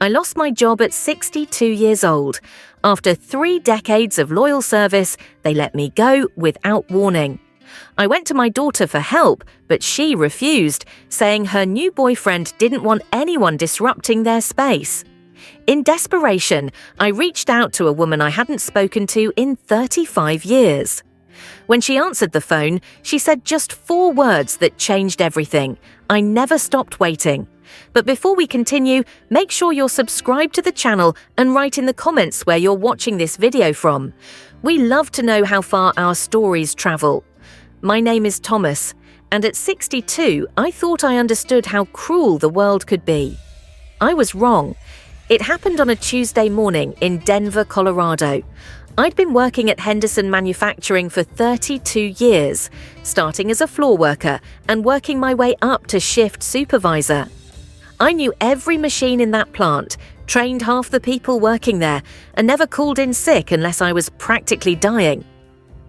I lost my job at 62 years old. After 3 decades of loyal service, they let me go without warning. I went to my daughter for help, but she refused, saying her new boyfriend didn't want anyone disrupting their space. In desperation, I reached out to a woman I hadn't spoken to in 35 years. When she answered the phone, she said just 4 words that changed everything. I never stopped waiting. But before we continue, make sure you're subscribed to the channel and write in the comments where you're watching this video from. We love to know how far our stories travel. My name is Thomas, and at 62, I thought I understood how cruel the world could be. I was wrong. It happened on a Tuesday morning in Denver, Colorado. I'd been working at Henderson Manufacturing for 32 years, starting as a floor worker and working my way up to shift supervisor. I knew every machine in that plant, trained half the people working there, and never called in sick unless I was practically dying.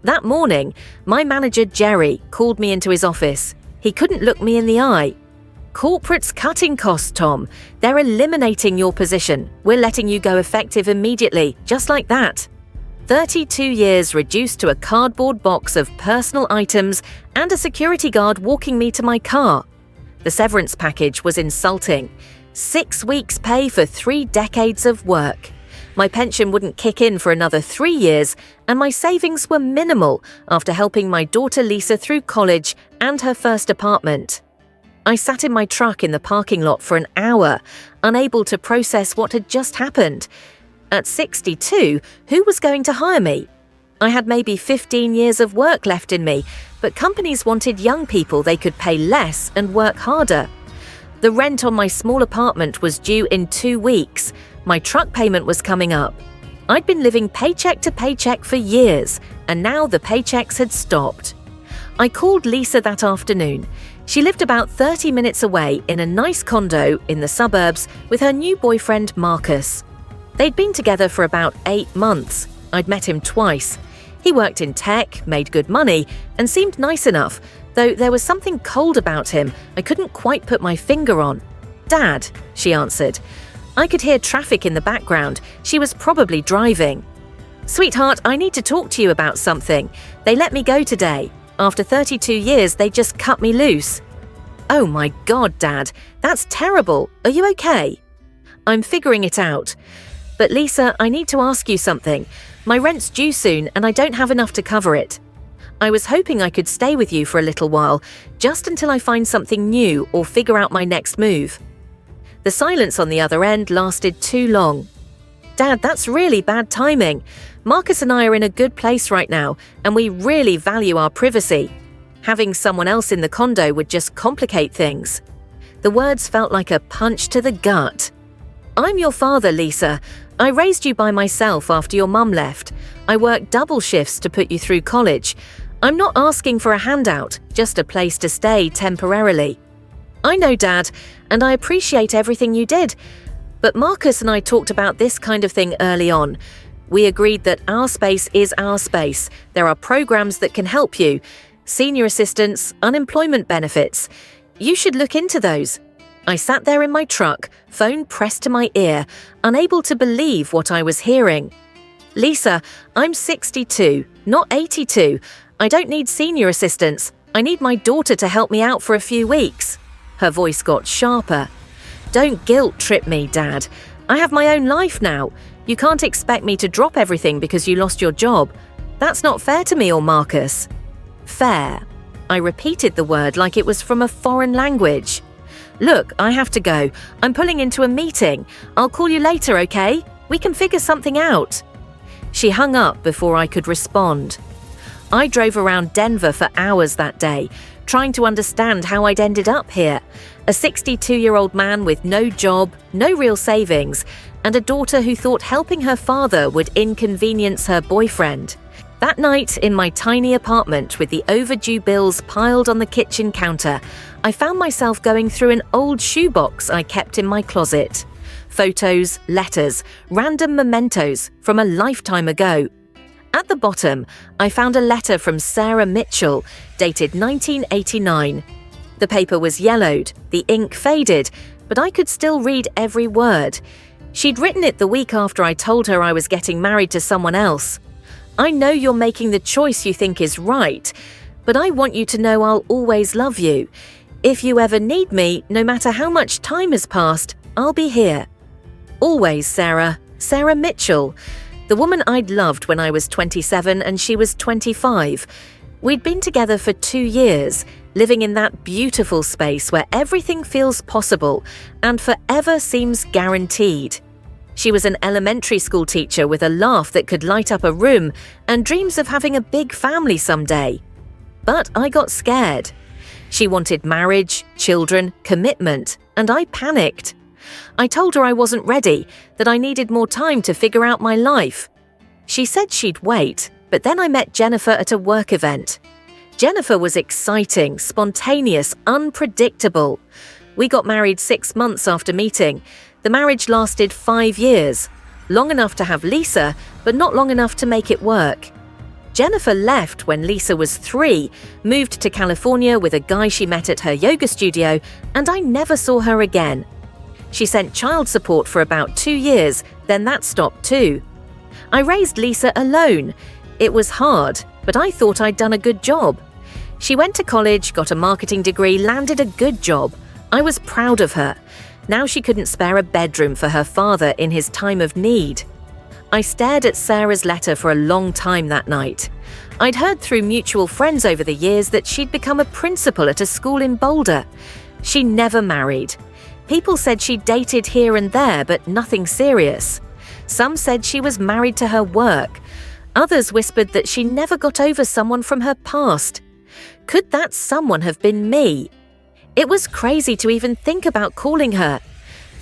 That morning, my manager Jerry called me into his office. He couldn't look me in the eye. "Corporate's cutting costs, Tom. They're eliminating your position. We're letting you go effective immediately, just like that." 32 years reduced to a cardboard box of personal items and a security guard walking me to my car. The severance package was insulting. 6 weeks' pay for 3 decades of work. My pension wouldn't kick in for another 3 years, and my savings were minimal after helping my daughter Lisa through college and her first apartment. I sat in my truck in the parking lot for an hour, unable to process what had just happened. At 62, who was going to hire me? I had maybe 15 years of work left in me, but companies wanted young people they could pay less and work harder. The rent on my small apartment was due in 2 weeks. My truck payment was coming up. I'd been living paycheck to paycheck for years, and now the paychecks had stopped. I called Lisa that afternoon. She lived about 30 minutes away in a nice condo in the suburbs with her new boyfriend Marcus. They'd been together for about 8 months. I'd met him twice. He worked in tech, made good money, and seemed nice enough, though there was something cold about him I couldn't quite put my finger on. "Dad," she answered. I could hear traffic in the background. She was probably driving. "Sweetheart, I need to talk to you about something. They let me go today. After 32 years, they just cut me loose." "Oh my God, Dad, that's terrible. Are you okay?" "I'm figuring it out. But Lisa, I need to ask you something. My rent's due soon and I don't have enough to cover it. I was hoping I could stay with you for a little while, just until I find something new or figure out my next move." The silence on the other end lasted too long. "Dad, that's really bad timing. Marcus and I are in a good place right now, and we really value our privacy. Having someone else in the condo would just complicate things." The words felt like a punch to the gut. "I'm your father, Lisa. I raised you by myself after your mum left. I worked double shifts to put you through college. I'm not asking for a handout, just a place to stay temporarily." "I know, Dad, and I appreciate everything you did. But Marcus and I talked about this kind of thing early on. We agreed that our space is our space. There are programs that can help you. Senior assistance, unemployment benefits. You should look into those." I sat there in my truck, phone pressed to my ear, unable to believe what I was hearing. "Lisa, I'm 62, not 82. I don't need senior assistance. I need my daughter to help me out for a few weeks." Her voice got sharper. "Don't guilt trip me, Dad. I have my own life now. You can't expect me to drop everything because you lost your job. That's not fair to me or Marcus." "Fair." I repeated the word like it was from a foreign language. "Look, I have to go. I'm pulling into a meeting. I'll call you later, okay? We can figure something out." She hung up before I could respond. I drove around Denver for hours that day, trying to understand how I'd ended up here. A 62-year-old man with no job, no real savings, and a daughter who thought helping her father would inconvenience her boyfriend. That night, in my tiny apartment with the overdue bills piled on the kitchen counter, I found myself going through an old shoebox I kept in my closet. Photos, letters, random mementos from a lifetime ago. At the bottom, I found a letter from Sarah Mitchell, dated 1989. The paper was yellowed, the ink faded, but I could still read every word. She'd written it the week after I told her I was getting married to someone else. I know you're making the choice you think is right, but I want you to know I'll always love you. If you ever need me, no matter how much time has passed, I'll be here. Always, Sarah. Sarah Mitchell, the woman I'd loved when I was 27 and she was 25. We'd been together for 2 years, living in that beautiful space where everything feels possible and forever seems guaranteed. She was an elementary school teacher with a laugh that could light up a room and dreams of having a big family someday. But I got scared. She wanted marriage, children, commitment, and I panicked. I told her I wasn't ready, that I needed more time to figure out my life. She said she'd wait, but then I met Jennifer at a work event. Jennifer was exciting, spontaneous, unpredictable. We got married 6 months after meeting. The marriage lasted 5 years, long enough to have Lisa, but not long enough to make it work. Jennifer left when Lisa was 3, moved to California with a guy she met at her yoga studio, and I never saw her again. She sent child support for about 2 years, then that stopped too. I raised Lisa alone. It was hard, but I thought I'd done a good job. She went to college, got a marketing degree, landed a good job. I was proud of her. Now she couldn't spare a bedroom for her father in his time of need. I stared at Sarah's letter for a long time that night. I'd heard through mutual friends over the years that she'd become a principal at a school in Boulder. She never married. People said she dated here and there, but nothing serious. Some said she was married to her work. Others whispered that she never got over someone from her past. Could that someone have been me? It was crazy to even think about calling her.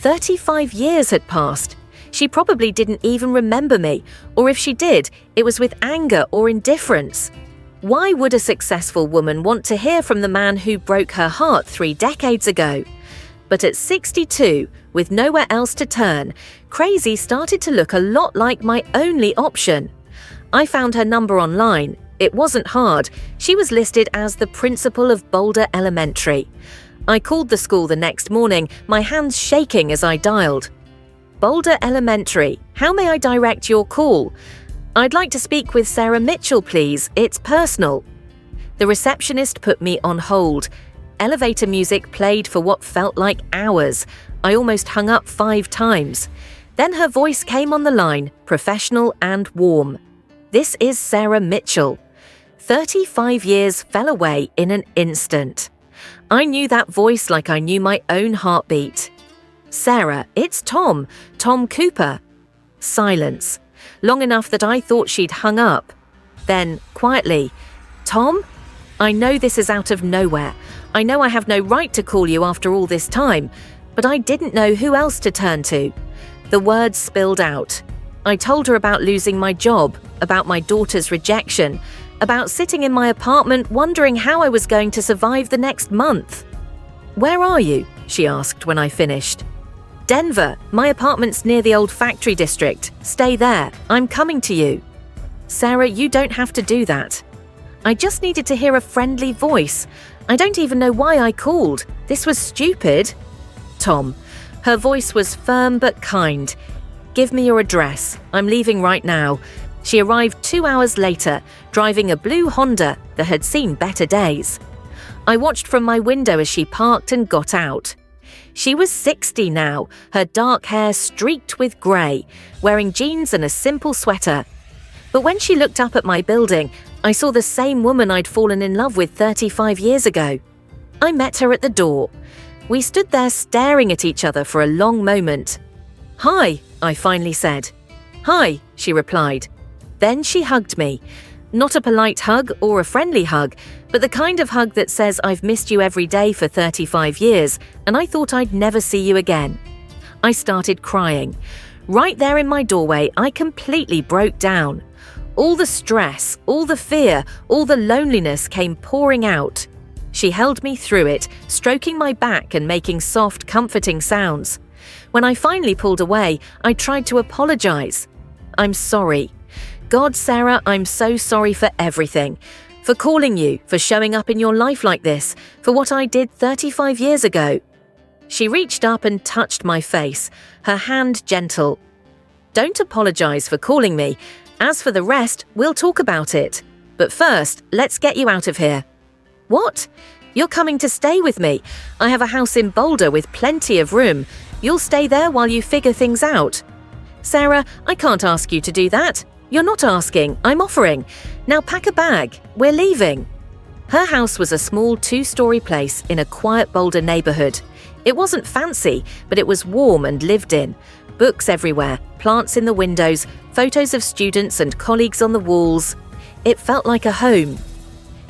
35 years had passed. She probably didn't even remember me, or if she did, it was with anger or indifference. Why would a successful woman want to hear from the man who broke her heart 3 decades ago? But at 62, with nowhere else to turn, Crazy started to look a lot like my only option. I found her number online. It wasn't hard. She was listed as the principal of Boulder Elementary. I called the school the next morning, my hands shaking as I dialed. Boulder Elementary, how may I direct your call? I'd like to speak with Sarah Mitchell, please. It's personal. The receptionist put me on hold. Elevator music played for what felt like hours. I almost hung up 5 times. Then her voice came on the line, professional and warm. This is Sarah Mitchell. 35 years fell away in an instant. I knew that voice like I knew my own heartbeat. Sarah, it's Tom Cooper. Silence. Long enough that I thought she'd hung up. Then, quietly, Tom? I know this is out of nowhere. I know I have no right to call you after all this time, but I didn't know who else to turn to. The words spilled out. I told her about losing my job, about my daughter's rejection, about sitting in my apartment wondering how I was going to survive the next month. Where are you? She asked when I finished. Denver. My apartment's near the old factory district. Stay there. I'm coming to you. Sarah, you don't have to do that. I just needed to hear a friendly voice. I don't even know why I called. This was stupid. Tom. Her voice was firm but kind. Give me your address. I'm leaving right now. She arrived 2 hours later, driving a blue Honda that had seen better days. I watched from my window as she parked and got out. She was 60 now, her dark hair streaked with grey, wearing jeans and a simple sweater. But when she looked up at my building, I saw the same woman I'd fallen in love with 35 years ago. I met her at the door. We stood there staring at each other for a long moment. Hi, I finally said. Hi, she replied. Then she hugged me. Not a polite hug or a friendly hug, but the kind of hug that says I've missed you every day for 35 years and I thought I'd never see you again. I started crying. Right there in my doorway, I completely broke down. All the stress, all the fear, all the loneliness came pouring out. She held me through it, stroking my back and making soft, comforting sounds. When I finally pulled away, I tried to apologize. I'm sorry. God, Sarah, I'm so sorry for everything. For calling you, for showing up in your life like this, for what I did 35 years ago. She reached up and touched my face, her hand gentle. "Don't apologize for calling me. As for the rest, we'll talk about it. But first, let's get you out of here." "What? You're coming to stay with me? I have a house in Boulder with plenty of room. You'll stay there while you figure things out." "Sarah, I can't ask you to do that. You're not asking, I'm offering. Now pack a bag. We're leaving." Her house was a small 2-story place in a quiet Boulder neighborhood. It wasn't fancy, but it was warm and lived in. Books everywhere, plants in the windows, photos of students and colleagues on the walls. It felt like a home.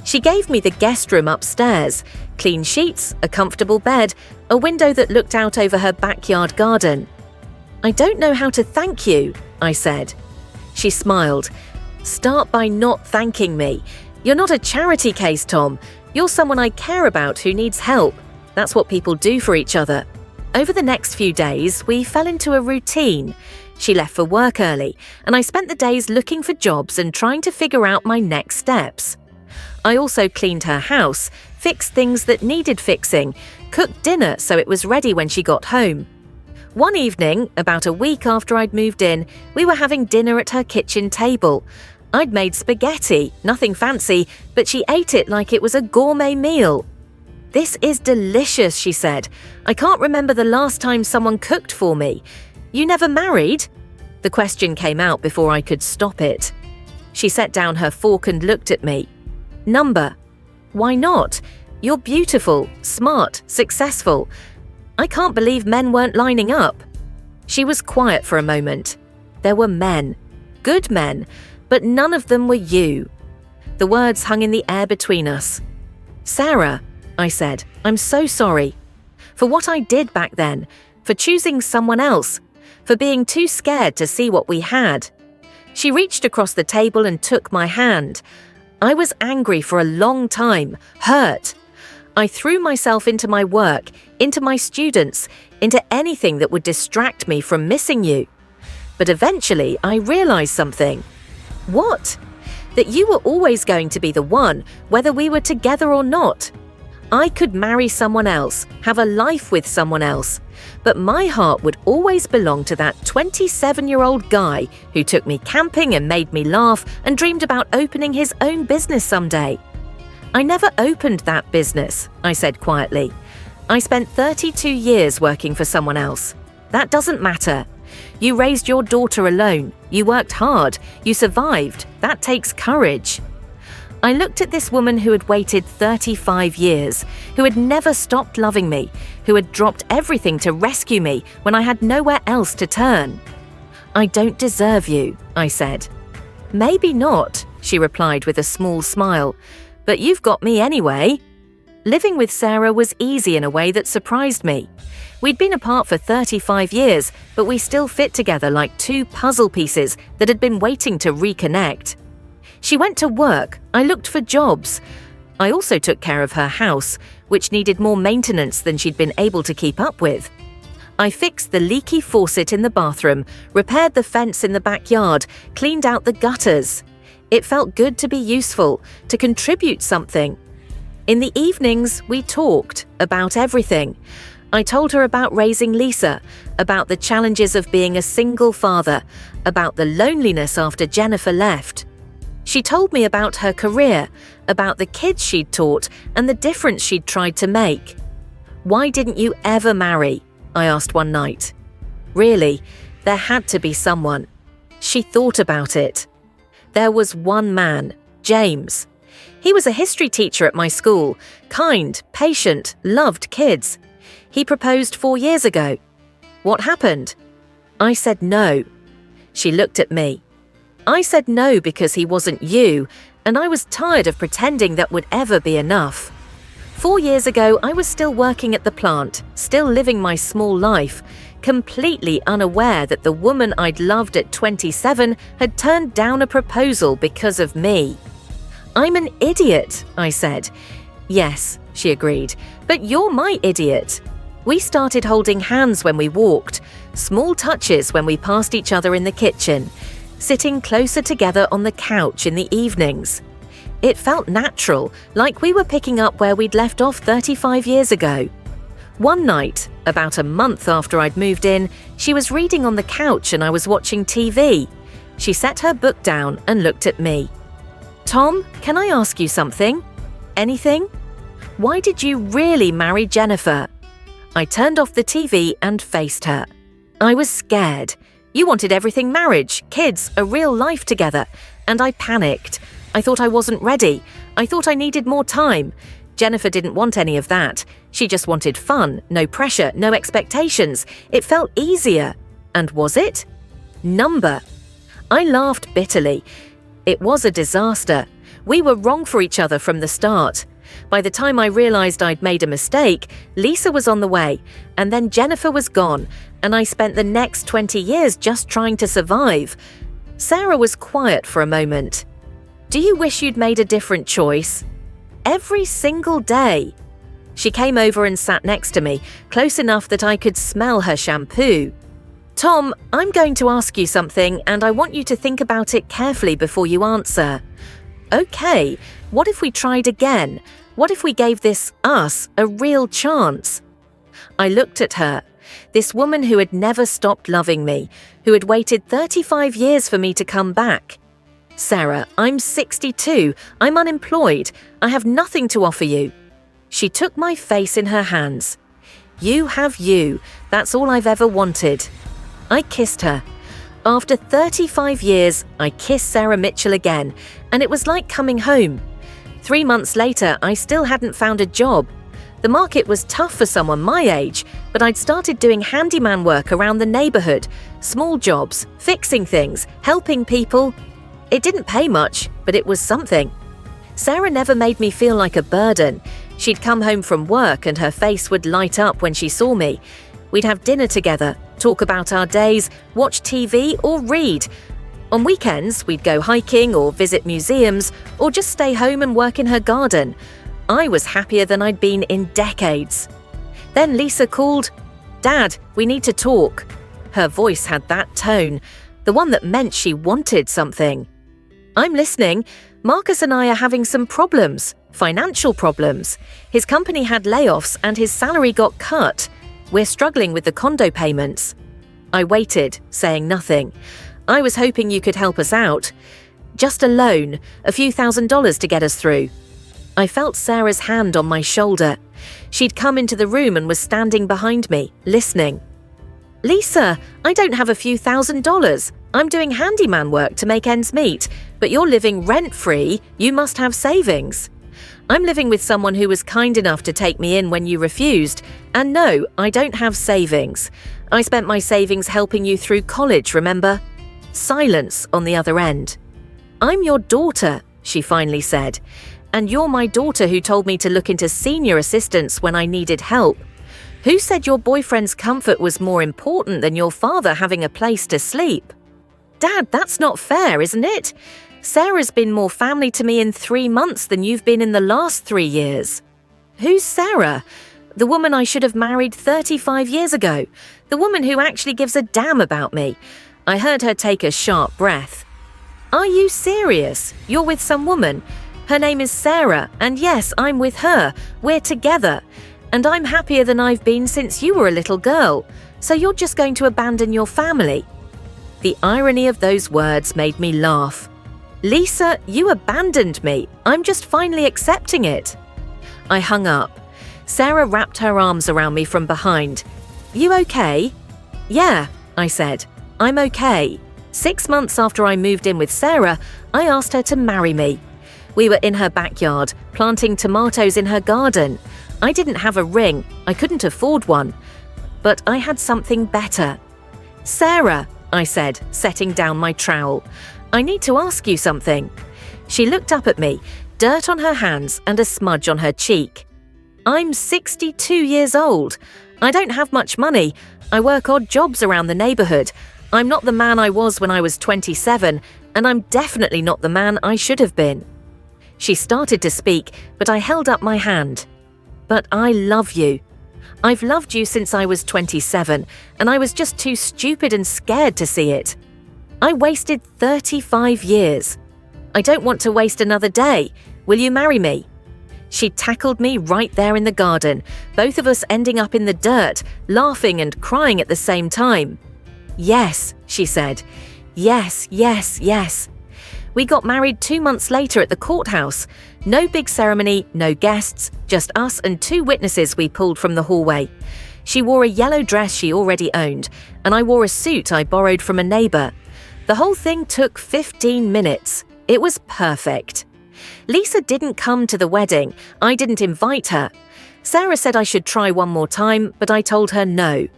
She gave me the guest room upstairs, clean sheets, a comfortable bed, a window that looked out over her backyard garden. "I don't know how to thank you," I said. She smiled. "Start by not thanking me. You're not a charity case, Tom. You're someone I care about who needs help. That's what people do for each other." Over the next few days, we fell into a routine. She left for work early, and I spent the days looking for jobs and trying to figure out my next steps. I also cleaned her house, fixed things that needed fixing, cooked dinner so it was ready when she got home. One evening, about a week after I'd moved in, we were having dinner at her kitchen table. I'd made spaghetti, nothing fancy, but she ate it like it was a gourmet meal. "This is delicious," she said. "I can't remember the last time someone cooked for me. You never married?" The question came out before I could stop it. She set down her fork and looked at me. "Number? Why not? You're beautiful, smart, successful. I can't believe men weren't lining up." She was quiet for a moment. There were men, good men, but none of them were you. The words hung in the air between us. "Sarah," I said, "I'm so sorry. For what I did back then, for choosing someone else, for being too scared to see what we had." She reached across the table and took my hand. I was angry for a long time, hurt. I threw myself into my work, into my students, into anything that would distract me from missing you. But eventually I realized something. What? That you were always going to be the one, whether we were together or not. I could marry someone else, have a life with someone else, but my heart would always belong to that 27-year-old guy who took me camping and made me laugh and dreamed about opening his own business someday. "I never opened that business," I said quietly. "I spent 32 years working for someone else. That doesn't matter. You raised your daughter alone. You worked hard. You survived. That takes courage." I looked at this woman who had waited 35 years, who had never stopped loving me, who had dropped everything to rescue me when I had nowhere else to turn. "I don't deserve you," I said. "Maybe not," she replied with a small smile, "but you've got me anyway." Living with Sarah was easy in a way that surprised me. We'd been apart for 35 years, but we still fit together like two puzzle pieces that had been waiting to reconnect. She went to work, I looked for jobs. I also took care of her house, which needed more maintenance than she'd been able to keep up with. I fixed the leaky faucet in the bathroom, repaired the fence in the backyard, cleaned out the gutters. It felt good to be useful, to contribute something. In the evenings, we talked about everything. I told her about raising Lisa, about the challenges of being a single father, about the loneliness after Jennifer left. She told me about her career, about the kids she'd taught and the difference she'd tried to make. "Why didn't you ever marry?" I asked one night. Really, there had to be someone. She thought about it. There was one man, James. He was a history teacher at my school, kind, patient, loved kids. He proposed 4 years ago. What happened? I said no. She looked at me. I said no because he wasn't you, and I was tired of pretending that would ever be enough. 4 years ago, I was still working at the plant, still living my small life, completely unaware that the woman I'd loved at 27 had turned down a proposal because of me. "I'm an idiot," I said. "Yes," she agreed, "but you're my idiot." We started holding hands when we walked, small touches when we passed each other in the kitchen, sitting closer together on the couch in the evenings. It felt natural, like we were picking up where we'd left off 35 years ago. One night, about a month after I'd moved in, she was reading on the couch and I was watching TV. She set her book down and looked at me. "Tom, can I ask you something? Anything? Why did you really marry Jennifer?" I turned off the TV and faced her. I was scared. You wanted everything marriage, kids, a real life together, and I panicked. I thought I wasn't ready. I thought I needed more time. Jennifer didn't want any of that. She just wanted fun, no pressure, no expectations. It felt easier. And was it? Number. I laughed bitterly. It was a disaster. We were wrong for each other from the start. By the time I realized I'd made a mistake, Lisa was on the way, and then Jennifer was gone, and I spent the next 20 years just trying to survive. Sarah was quiet for a moment. "Do you wish you'd made a different choice?" "Every single day." She came over and sat next to me, close enough that I could smell her shampoo. "Tom, I'm going to ask you something, and I want you to think about it carefully before you answer." "Okay, what if we tried again? What if we gave us a real chance?" I looked at her, this woman who had never stopped loving me, who had waited 35 years for me to come back. "Sarah, I'm 62, I'm unemployed, I have nothing to offer you." She took my face in her hands. "You have you, that's all I've ever wanted." I kissed her. After 35 years, I kissed Sarah Mitchell again, and it was like coming home. 3 months later, I still hadn't found a job. The market was tough for someone my age, but I'd started doing handyman work around the neighborhood, small jobs, fixing things, helping people. It didn't pay much, but it was something. Sarah never made me feel like a burden. She'd come home from work and her face would light up when she saw me. We'd have dinner together, talk about our days, watch TV or read. On weekends, we'd go hiking or visit museums or just stay home and work in her garden. I was happier than I'd been in decades. Then Lisa called, "Dad, we need to talk." Her voice had that tone, the one that meant she wanted something. "I'm listening. Marcus and I are having some problems, financial problems. His company had layoffs and his salary got cut. We're struggling with the condo payments." I waited, saying nothing. I was hoping you could help us out. Just a loan, a few $1,000s to get us through. I felt Sarah's hand on my shoulder. She'd come into the room and was standing behind me, listening. "Lisa, I don't have a few $1,000s. I'm doing handyman work to make ends meet, but you're living rent-free. You must have savings. I'm living with someone who was kind enough to take me in when you refused, and no, I don't have savings. I spent my savings helping you through college, remember?" Silence on the other end. "I'm your daughter," she finally said, "and you're my daughter who told me to look into senior assistants when I needed help. Who said your boyfriend's comfort was more important than your father having a place to sleep?" "Dad, that's not fair, isn't it? Sarah's been more family to me in 3 months than you've been in the last 3 years." "Who's Sarah?" "The woman I should have married 35 years ago. The woman who actually gives a damn about me." I heard her take a sharp breath. "Are you serious? You're with some woman? Her name is Sarah, and yes, I'm with her. We're together. And I'm happier than I've been since you were a little girl. So you're just going to abandon your family?" The irony of those words made me laugh. "Lisa, you abandoned me. I'm just finally accepting it." I hung up. Sarah wrapped her arms around me from behind. "You okay?" "Yeah," I said. "I'm okay." 6 months after I moved in with Sarah, I asked her to marry me. We were in her backyard, planting tomatoes in her garden. I didn't have a ring. I couldn't afford one. But I had something better. "Sarah," I said, setting down my trowel, "I need to ask you something." She looked up at me, dirt on her hands and a smudge on her cheek. "I'm 62 years old. I don't have much money. I work odd jobs around the neighborhood. I'm not the man I was when I was 27, and I'm definitely not the man I should have been." She started to speak, but I held up my hand. "But I love you. I've loved you since I was 27, and I was just too stupid and scared to see it. I wasted 35 years. I don't want to waste another day. Will you marry me?" She tackled me right there in the garden, both of us ending up in the dirt, laughing and crying at the same time. "Yes," she said. "Yes, yes, yes." We got married 2 months later at the courthouse. No big ceremony, no guests, just us and 2 witnesses we pulled from the hallway. She wore a yellow dress she already owned, and I wore a suit I borrowed from a neighbor. The whole thing took 15 minutes. It was perfect. Lisa didn't come to the wedding. I didn't invite her. Sarah said I should try one more time, but I told her no.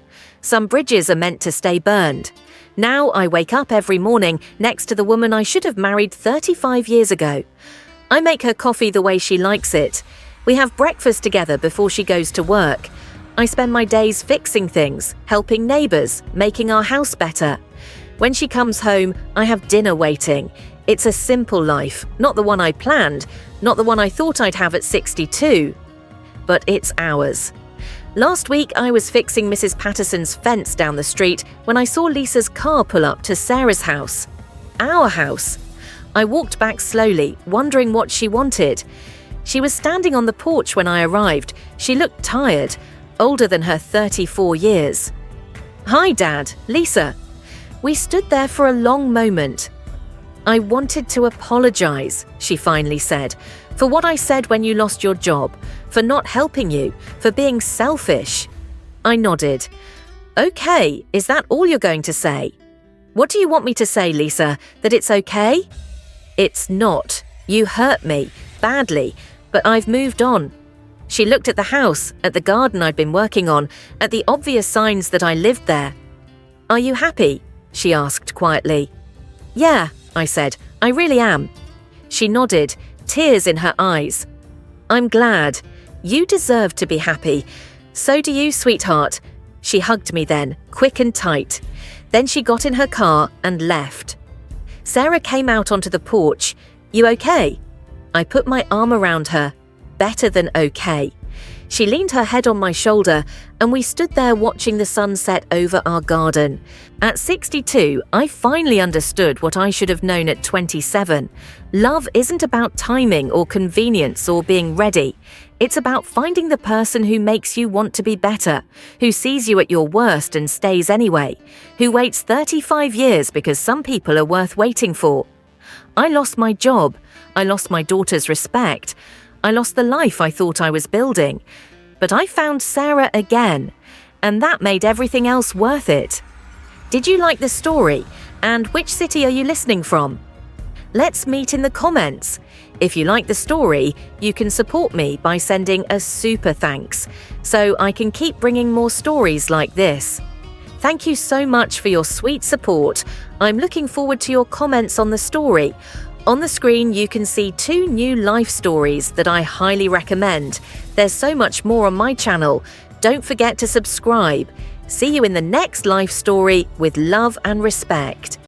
Some bridges are meant to stay burned. Now I wake up every morning next to the woman I should have married 35 years ago. I make her coffee the way she likes it. We have breakfast together before she goes to work. I spend my days fixing things, helping neighbors, making our house better. When she comes home, I have dinner waiting. It's a simple life, not the one I planned, not the one I thought I'd have at 62. But it's ours. Last week, I was fixing Mrs. Patterson's fence down the street when I saw Lisa's car pull up to Sarah's house. Our house. I walked back slowly, wondering what she wanted. She was standing on the porch when I arrived. She looked tired, older than her 34 years. "Hi, Dad, Lisa." We stood there for a long moment. "I wanted to apologize," she finally said, "for what I said when you lost your job, for not helping you, for being selfish." I nodded. "Okay, is that all you're going to say?" "What do you want me to say, Lisa? That it's okay?" "It's not. You hurt me, badly, but I've moved on." She looked at the house, at the garden I'd been working on, at the obvious signs that I lived there. "Are you happy?" she asked quietly. "Yeah," I said, "I really am." She nodded, tears in her eyes. "I'm glad. You deserve to be happy. So do you, sweetheart." She hugged me then, quick and tight. Then she got in her car and left. Sarah came out onto the porch. "You okay?" I put my arm around her. Better than okay. She leaned her head on my shoulder, and we stood there watching the sun set over our garden. At 62, I finally understood what I should have known at 27. Love isn't about timing or convenience or being ready. It's about finding the person who makes you want to be better, who sees you at your worst and stays anyway, who waits 35 years because some people are worth waiting for. I lost my job. I lost my daughter's respect. I lost the life I thought I was building. But I found Sarah again, and that made everything else worth it. Did you like the story? And which city are you listening from? Let's meet in the comments. If you like the story, you can support me by sending a super thanks, so I can keep bringing more stories like this. Thank you so much for your sweet support. I'm looking forward to your comments on the story. On the screen, you can see 2 new life stories that I highly recommend. There's so much more on my channel. Don't forget to subscribe. See you in the next life story with love and respect.